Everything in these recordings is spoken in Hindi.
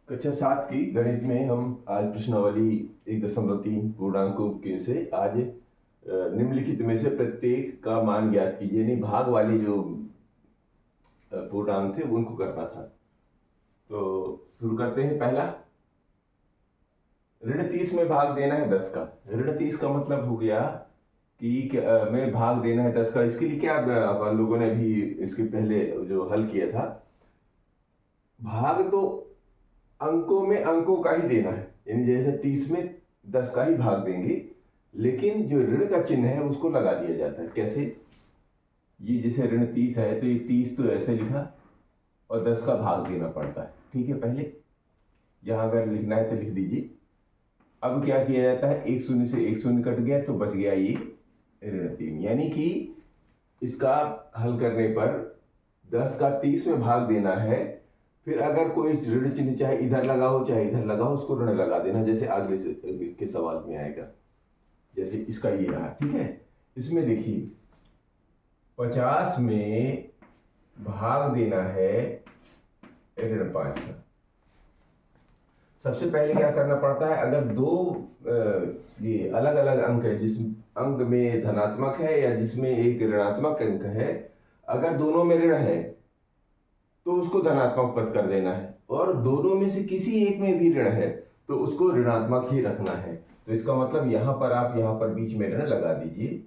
कक्षा 7 की गणित में हम आज प्रश्नावली 1.3 पूर्णांकों के से आज निम्नलिखित में से प्रत्येक का मान ज्ञात कीजिए, यानी भाग वाले जो पूर्णांक थे उनको करना था। तो शुरू करते हैं। पहला, ऋण 30 में भाग देना है 10 का। ऋण 30 का मतलब हो गया कि में भाग देना है 10 का। इसके लिए क्या अपन लोगों ने भी इसके पहले जो हल किया था, भाग तो अंकों में अंकों का ही देना है, यानी जैसे 30 में 10 का ही भाग देंगे, लेकिन जो ऋण का चिन्ह है उसको लगा दिया जाता है। कैसे? ये जैसे ऋण 30 है तो ये 30 तो ऐसे लिखा और 10 का भाग देना पड़ता है। ठीक है, पहले यहां अगर लिखना है तो लिख दीजिए। अब क्या किया जाता है, एक शून्य से एक शून्य कट गया तो बच गया ये ऋण 3, यानी कि इसका हल करने पर 10 का 30 में भाग देना है। फिर अगर कोई ऋण चिन्ह चाहे इधर लगा हो चाहे इधर लगा हो, उसको ऋण लगा देना, जैसे अगले के सवाल में आएगा। जैसे इसका ये रहा, ठीक है। इसमें देखिए 50 में भाग देना है ऋण 5 का। सबसे पहले क्या करना पड़ता है, अगर दो ये अलग अलग अंक है, जिस अंक में धनात्मक है या जिसमें एक ऋणात्मक अंक है, अगर दोनों में ऋण है तो उसको धनात्मक पद कर देना है, और दोनों में से किसी एक में भी ऋण है तो उसको ऋणात्मक ही रखना है। तो इसका मतलब यहां पर आप यहां पर बीच में ऋण लगा दीजिए।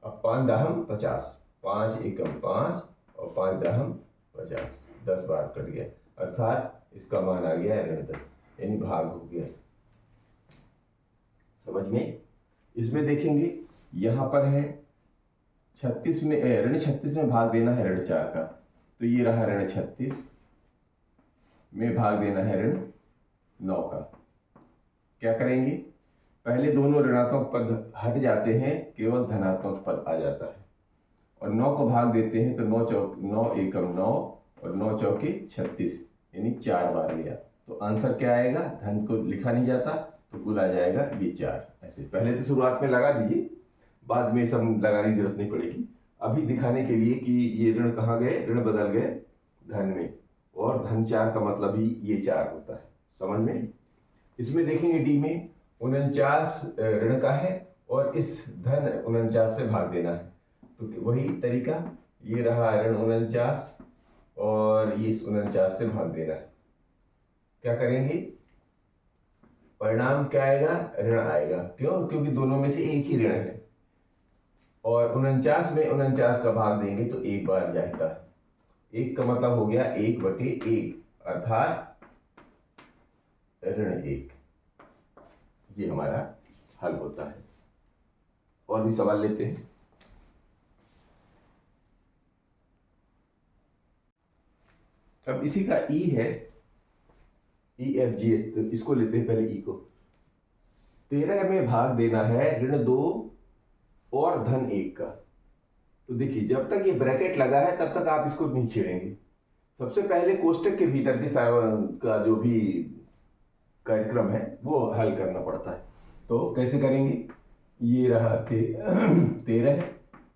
अब 5 दहम 50, 5 एकम 5 और 5 दहम 50, 10 बार कट गया, अर्थात इसका मान आ गया ऋण 10, यानी भाग हो गया। समझ में? इसमें देखेंगे यहां पर है 36 में ऋण 36 में भाग देना है ऋण 4 का, तो ये रहा ऋण 36 में भाग देना है ऋण 9 का। क्या करेंगे, पहले दोनों ऋणात्मक पद हट जाते हैं, केवल धनात्मक पद आ जाता है, और 9 को भाग देते हैं तो 9 एकम 9 और 9 चौके 36, यानी 4 बार लिया। तो आंसर क्या आएगा, धन को लिखा नहीं जाता तो कुल आ जाएगा ये 4। ऐसे पहले तो शुरुआत में लगा दीजिए, बाद में सब लगाने की जरूरत नहीं पड़ेगी। अभी दिखाने के लिए कि ये ऋण कहाँ गए, ऋण बदल गए धन में, और धन 4 का मतलब ही ये 4 होता है। समझ में? इसमें देखेंगे डी में 49 ऋण का है और इस धन 49 से भाग देना है, तो वही तरीका, ये रहा ऋण 49 और ये इस 49 से भाग देना है। क्या करेंगे, परिणाम क्या आएगा, ऋण आएगा। क्यों? क्योंकि दोनों में से एक ही ऋण है, और 49 में 49 का भाग देंगे तो एक बार जाता है। एक का मतलब हो गया 1/1, अर्थात ऋण 1। ये हमारा हल होता है। और भी सवाल लेते हैं। अब इसी का ई है, EFGH, तो इसको लेते हैं पहले ई को। 13 में भाग देना है ऋण 2 और धन 1 का। तो देखिए जब तक ये ब्रैकेट लगा है तब तक आप इसको नहीं छेड़ेंगे। सबसे पहले कोष्टक के भीतर के का जो भी कार्यक्रम है वो हल करना पड़ता है। तो कैसे करेंगे, ये रहा 13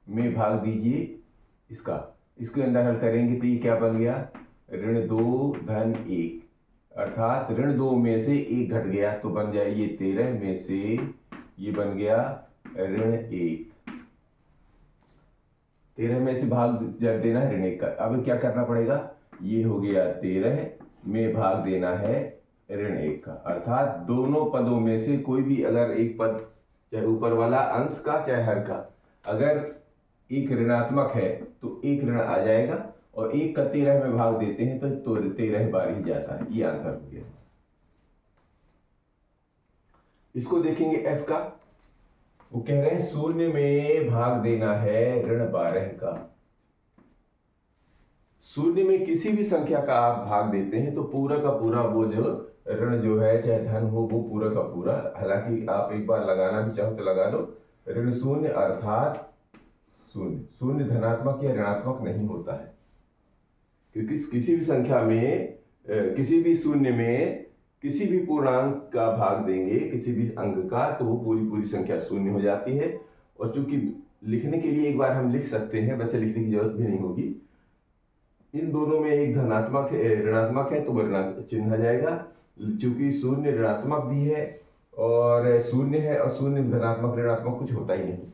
में भाग दीजिए इसका, इसके अंदर हल करेंगे तो ये क्या बन गया, ऋण 2 धन 1, अर्थात ऋण 2 में से 1 घट गया तो बन जाए ये 13 में से ये बन गया ऋण 1। 13 में से भाग देना है ऋण 1 का। अब क्या करना पड़ेगा, ये हो गया 13 में भाग देना है ऋण 1 का, अर्थात दोनों पदों में से कोई भी अगर एक पद, चाहे ऊपर वाला अंश का चाहे हर का, अगर एक ऋणात्मक है तो एक ऋण आ जाएगा, और 1 का 13 में भाग देते हैं तो 13 बार ही जाता है। ये आंसर हो गया। इसको देखेंगे एफ का, वो कह रहे हैं 0 में भाग देना है ऋण 12 का। 0 में किसी भी संख्या का आप भाग देते हैं तो पूरा का पूरा वो जो ऋण जो है चाहे धन हो वो पूरा का पूरा, हालांकि आप एक बार लगाना भी चाहो तो लगा लो, ऋण 0 अर्थात 0। 0 धनात्मक या ऋणात्मक नहीं होता है, क्योंकि किसी भी संख्या में किसी भी 0 में किसी भी पूर्णांक का भाग देंगे किसी भी अंक का तो वो पूरी संख्या 0 हो जाती है। और चूंकि लिखने के लिए एक बार हम लिख सकते हैं, वैसे लिखने की जरूरत भी नहीं होगी। इन दोनों में एक धनात्मक है, ऋणात्मक है, तो वो ऋणात्मक चिन्ह आ जाएगा। चूंकि शून्य ऋणात्मक भी है और शून्य है, और शून्य धनात्मक ऋणात्मक कुछ होता ही नहीं,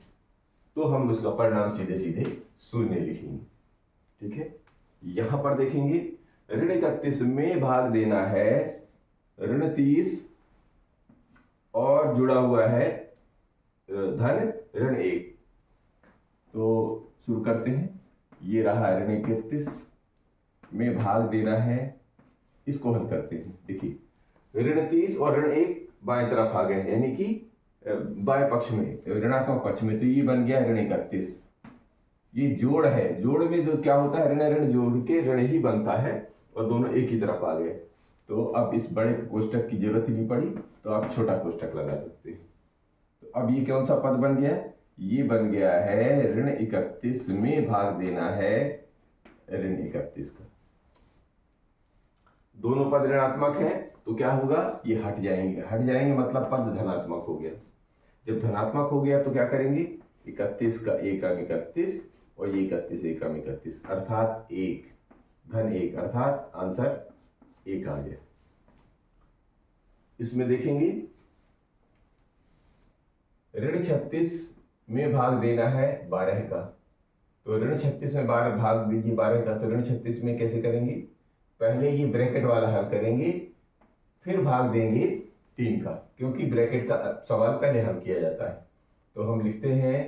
तो हम उसका परिणाम सीधे सीधे शून्य लिखेंगे। ठीक है, यहां पर देखेंगे ऋण 31 में भाग देना है ऋण 30 और जुड़ा हुआ है धन ऋण 1। तो शुरू करते हैं। ये रहा ऋण 31 में भाग देना है, इसको हल करते हैं। देखिए ऋण 30 और ऋण 1 बाएं तरफ आ गए, यानी कि बाएं पक्ष में, ऋणात्मक पक्ष में, तो ये बन गया ऋण 31। ये जोड़ है, जोड़ में जो क्या होता है, ऋण ऋण जोड़ के ऋण ही बनता है, और दोनों एक ही तरफ आ गए। तो अब इस बड़े कोष्टक की जरूरत ही नहीं पड़ी, तो आप छोटा कोष्टक लगा सकते हैं। तो अब ये कौन सा पद बन गया, ये बन गया है ऋण 31 में भाग देना है ऋण 31 का। दोनों पद ऋणात्मक है, तो क्या होगा, ये हट जाएंगे, हट जाएंगे मतलब पद धनात्मक हो गया। जब धनात्मक हो गया तो क्या करेंगे, 31 का एकम 31 और ये 31 एकम 31, अर्थात 1 धन 1, अर्थात आंसर 1 आ गया। इसमें देखेंगे ऋण 36 में भाग देना है 12 का। तो ऋण 36 में 12 भाग दीजिए 12 का, तो ऋण 36 में कैसे करेंगे, पहले ये ब्रैकेट वाला हल करेंगे, फिर भाग देंगे 3 का, क्योंकि ब्रैकेट का सवाल पहले हल किया जाता है। तो हम लिखते हैं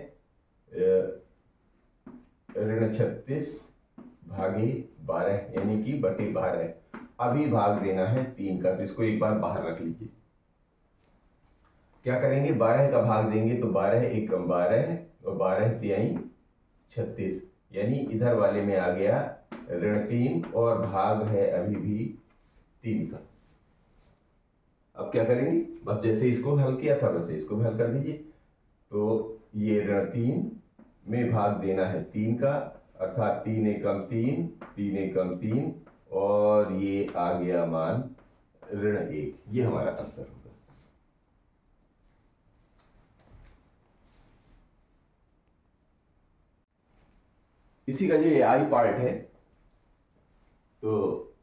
ऋण 36 भागे 12, यानी कि बटे 12। अभी भाग देना है 3 का, तो इसको एक बार बाहर रख लीजिए। क्या करेंगे, 12 का भाग देंगे, तो 12 एकम 12 और 12 तिहाई 36, यानी इधर वाले में आ गया ऋण 3 और भाग है अभी भी 3 का। अब क्या करेंगे, बस जैसे इसको हल किया था वैसे इसको भी हल कर दीजिए। तो ये ऋण 3 में भाग देना है 3 का, अर्थात 3 एकम 3, 3 एकम 3, और ये आ गया मान ऋण 1। ये हमारा आंसर होगा। इसी का जो ये आई पार्ट है, तो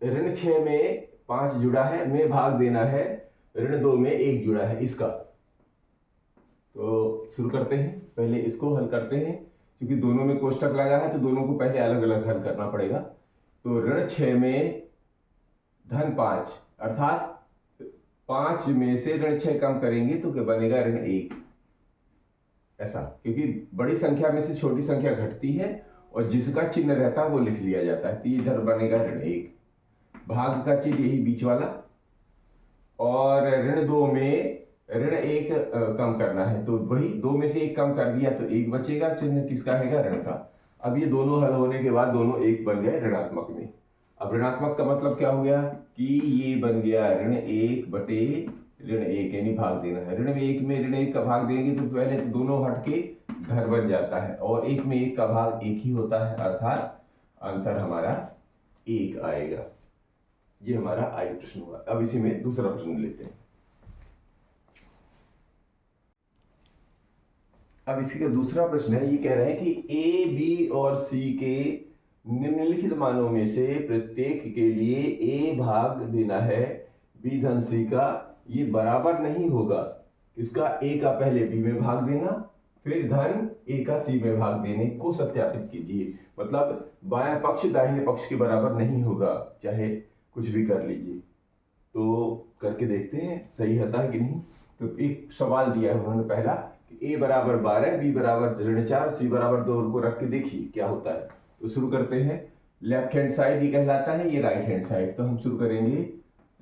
ऋण 6 में 5 जुड़ा है, में भाग देना है ऋण 2 में 1 जुड़ा है इसका। तो शुरू करते हैं, पहले इसको हल करते हैं, क्योंकि दोनों में कोष्टक लगा है तो दोनों को पहले अलग अलग हल करना पड़ेगा। तो ऋण 6 में धन 5, अर्थात 5 में से ऋण 6 कम करेंगे तो क्या बनेगा, ऋण 1। ऐसा, क्योंकि बड़ी संख्या में से छोटी संख्या घटती है और जिसका चिन्ह रहता है वो लिख लिया जाता है, तो इधर बनेगा ऋण 1। भाग का चिन्ह यही बीच वाला, और ऋण 2 में ऋण 1 कम करना है, तो वही 2 में से 1 कम कर दिया तो 1 बचेगा, चिन्ह किसका है, ऋण का। अब ये दोनों हल होने के बाद दोनों 1 बन गए ऋणात्मक में। अब ऋणात्मक का मतलब क्या हो गया, कि ये बन गया ऋण 1 बटे ऋण 1, यानी भाग देना है। ऋण 1 में ऋण 1 का भाग देंगे तो पहले तो दोनों हट के धन बन जाता है, और 1 में 1 का भाग 1 ही होता है, अर्थात आंसर हमारा 1 आएगा। ये हमारा आई प्रश्न हुआ। अब इसी में दूसरा प्रश्न लेते हैं। अब इसी का दूसरा प्रश्न है, ये कह रहे हैं कि ए, बी और सी के निम्नलिखित मानों में से प्रत्येक के लिए ए भाग देना है बी धन सी का, ये बराबर नहीं होगा। इसका ए का पहले बी में भाग देना, फिर धन ए का सी में भाग देने को सत्यापित कीजिए। मतलब बायां पक्ष दाहिने पक्ष के बराबर नहीं होगा, चाहे कुछ भी कर लीजिए। तो करके देखते हैं सही होता है कि नहीं। तो एक सवाल दिया है उन्होंने पहला, कि ए बराबर 12, बी बराबर ऋण 4, सी बराबर 2 को रख के देखिए क्या होता है। तो शुरू करते हैं। लेफ्ट हैंड साइड ये कहलाता है, ये राइट हैंड साइड। तो हम शुरू करेंगे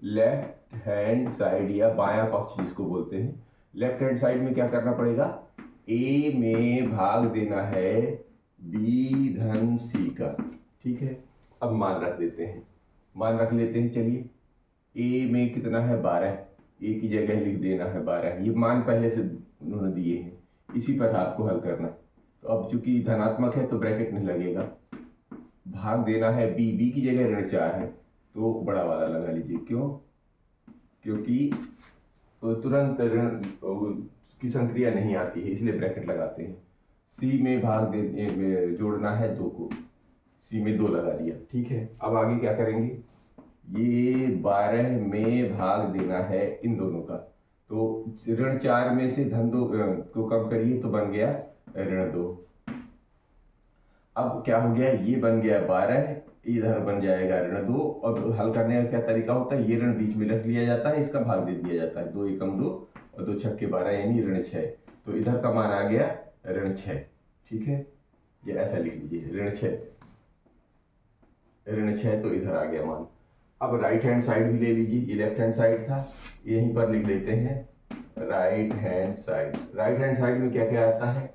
लेफ्ट हैंड साइड या बायां पक्ष जिसको बोलते हैं। लेफ्ट हैंड साइड में क्या करना पड़ेगा, ए में भाग देना है बी धन सी का। ठीक है, अब मान रख देते हैं, मान रख लेते हैं। चलिए, ए में कितना है 12, ए की जगह लिख देना है 12। ये मान पहले से उन्होंने दिए हैं, इसी पर आपको हल करना है। तो अब चूंकि धनात्मक है तो ब्रैकेट नहीं लगेगा। भाग देना है बी, बी की जगह ऋण 4 है तो बड़ा वाला लगा लीजिए। क्यों, क्योंकि तो तुरंत ऋण की संक्रिया नहीं आती है, इसलिए ब्रैकेट लगाते हैं। सी में भाग दे जोड़ना है 2 को, सी में 2 लगा दिया, ठीक है। अब आगे क्या करेंगे, ये 12 में भाग देना है इन दोनों का, तो ऋण 4 में से धन 2 को कम करिए तो बन गया ऋण 2। अब क्या हो गया, ये बन गया 12, इधर बन जाएगा ऋण 2। अब हल करने का क्या तरीका होता है, ये ऋण बीच में रख लिया जाता है, इसका भाग दे दिया जाता है, 2 एकम 2 और 2 छक्के 12 यानी ऋण 6। तो इधर का मान आ गया ऋण 6, ठीक है। ये ऐसा लिख लीजिए ऋण 6, ऋण 6, तो इधर आ गया मान। अब राइट हैंड साइड भी ले लीजिए, ये लेफ्ट हैंड साइड था, यहीं पर लिख लेते हैं right hand side. Right hand side में क्या क्या आता है,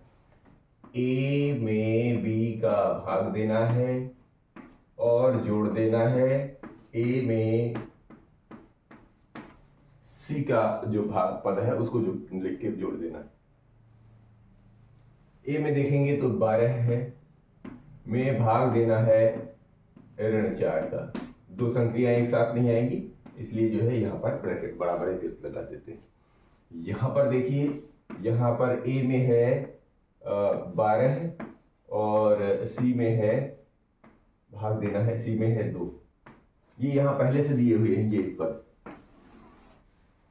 ए में बी का भाग देना है और जोड़ देना है ए में सी का जो भाग पद है उसको जो लिख के जोड़ देना है। ए में देखेंगे तो 12 है, में भाग देना है ऋण 4 का। 2 संख्याएं एक साथ नहीं आएंगी, इसलिए जो है यहाँ पर ब्रैकेट बड़ा ब्रैकेट लगा देते हैं। यहाँ पर देखिए, यहाँ पर ए में है 12 और सी में है भाग देना है, सी में है 2। ये यहाँ पहले से दिए हुए हैं, ये पद,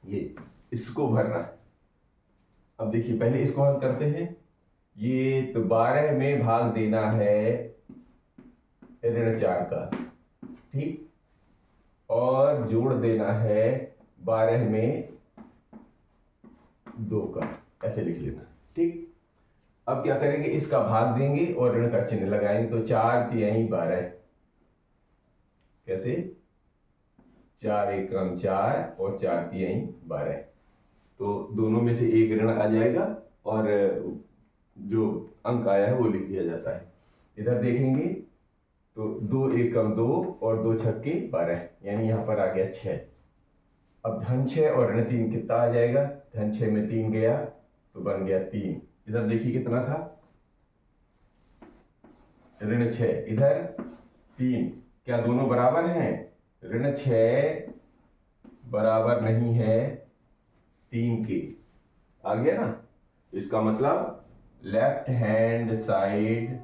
ये इसको भरना है। अब देखिए पहले इसको हल करते हैं। ये तो 12 में भाग देना है ऋण 4 का, ठीक, और जोड़ देना है 12 में 2 का, ऐसे लिख लेना, ठीक। अब क्या करेंगे, इसका भाग देंगे और ऋण का चिन्ह लगाएंगे, तो 4 तिहाई 12, कैसे 4 एकम 4 और 4 तिहाई 12, तो दोनों में से एक ऋण आ जाएगा और जो अंक आया है वो लिख दिया जाता है। इधर देखेंगे तो 2 एकम 2 और 2 छक्के 12, यानी यहाँ पर आ गया 6। अब धन 6 और ऋण 3 कितना आ जाएगा, धन 6 में 3 गया तो बन गया 3। इधर देखिए कितना था, ऋण 6, इधर 3, क्या दोनों बराबर हैं, ऋण 6 बराबर नहीं है 3 के, आ गया ना। इसका मतलब लेफ्ट हैंड साइड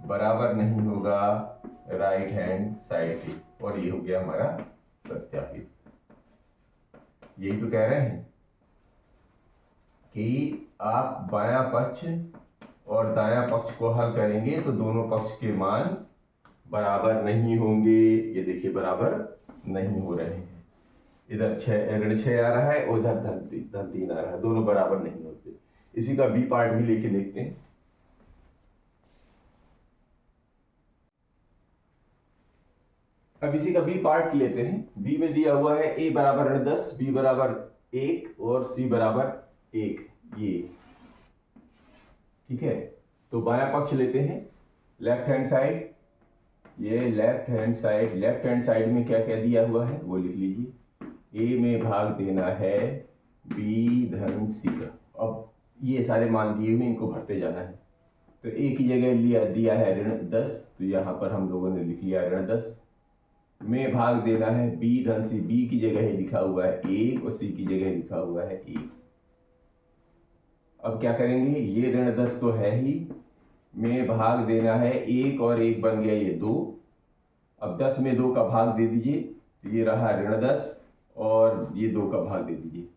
बराबर नहीं होगा राइट हैंड साइड के, और ये हो गया हमारा सत्यापित। यही तो कह रहे हैं कि आप बायां पक्ष और दायां पक्ष को हल करेंगे तो दोनों पक्ष के मान बराबर नहीं होंगे। ये देखिए बराबर नहीं हो रहे हैं, इधर 6 ऋण 6 आ रहा है और इधर धन 3 आ रहा है, दोनों बराबर नहीं होते। इसी का बी पार्ट भी लेके देखते हैं। अब इसी का बी पार्ट लेते हैं। बी में दिया हुआ है a बराबर ऋण 10, b बराबर 1 और c बराबर 1, ये ठीक है। तो बायां पक्ष लेते हैं, लेफ्ट हैंड साइड, ये left hand side, left hand side में क्या क्या दिया हुआ है वो लिख लीजिए। a में भाग देना है b धन c का। अब ये सारे मान दिए हुए, इनको भरते जाना है। तो a की जगह दिया है ऋण 10, तो यहाँ पर हम लोगों ने लिख लिया ऋण 10। में भाग देना है b धन c, b की जगह लिखा हुआ है 1 और c की जगह लिखा हुआ है 1। अब क्या करेंगे, ये ऋण 10 तो है ही, में भाग देना है 1 और 1 बन गया ये 2। अब 10 में 2 का भाग दे दीजिए, तो ये रहा ऋण 10 और ये 2 का भाग दे दीजिए।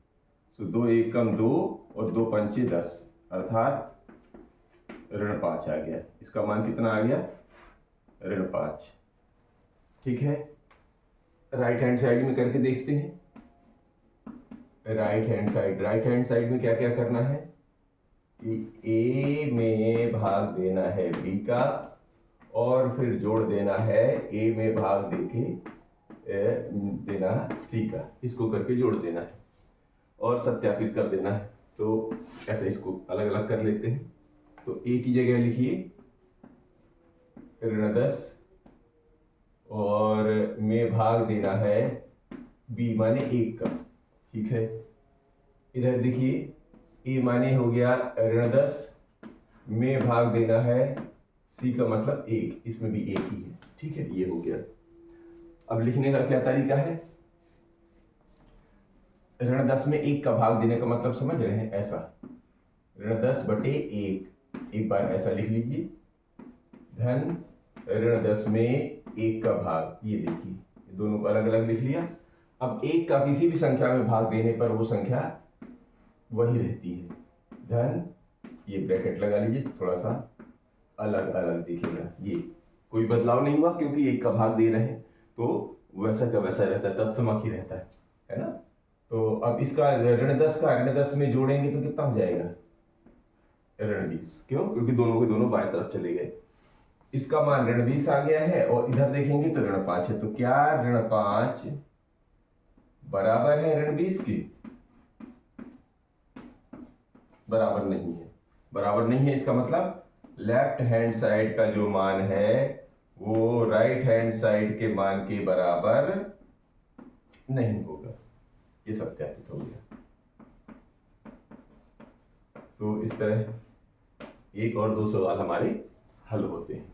तो 2 एकम 2 और 2 पंचे 10, अर्थात ऋण 5 आ गया। इसका मान कितना आ गया, ऋण 5, ठीक है। राइट हैंड साइड में करके देखते हैं। Right hand side, right hand side में क्या क्या करना है कि a में भाग देना है b का और फिर जोड़ देना है a में भाग देके देना c का, इसको करके जोड़ देना है और सत्यापित कर देना है। तो ऐसे इसको अलग अलग कर लेते हैं। तो a की जगह लिखिए ऋण 10 और में भाग देना है b माने 1 का, ठीक है। इधर देखिए a माने हो गया ऋण 10, में भाग देना है c का मतलब 1, इसमें भी 1 ही है, ठीक है। ये हो गया। अब लिखने का क्या तरीका है, ऋण 10 में 1 का भाग देने का मतलब समझ रहे हैं, ऐसा ऋण 10 बटे 1, एक बार ऐसा लिख लीजिए, धन ऋण 10 में 1 का भाग, ये देखिए ये दोनों को अलग अलग लिख लिया। अब 1 का किसी भी संख्या में भाग देने पर वो संख्या वही रहती है, धन, ये ब्रैकेट लगा लीजिए, थोड़ा सा अलग अलग दिखेगा, ये कोई बदलाव नहीं हुआ क्योंकि 1 का भाग दे रहे हैं तो वैसा का वैसा रहता है, तत्समक ही रहता है ना। तो अब इसका ऋण 10 का ऋण 10 में जोड़ेंगे तो कितना हो जाएगा, ऋण 20, क्यों, क्योंकि दोनों के दोनों बाएं तरफ चले गए। इसका मान ऋण 20 आ गया है और इधर देखेंगे तो ऋण 5 है, तो क्या ऋण 5 बराबर है ऋण 20 की, बराबर नहीं है। बराबर नहीं है इसका मतलब लेफ्ट हैंड साइड का जो मान है वो राइट हैंड साइड के मान के बराबर नहीं होगा, ये सत्यापित हो गया। तो इस तरह 1 और 2 सवाल हमारे हल होते हैं।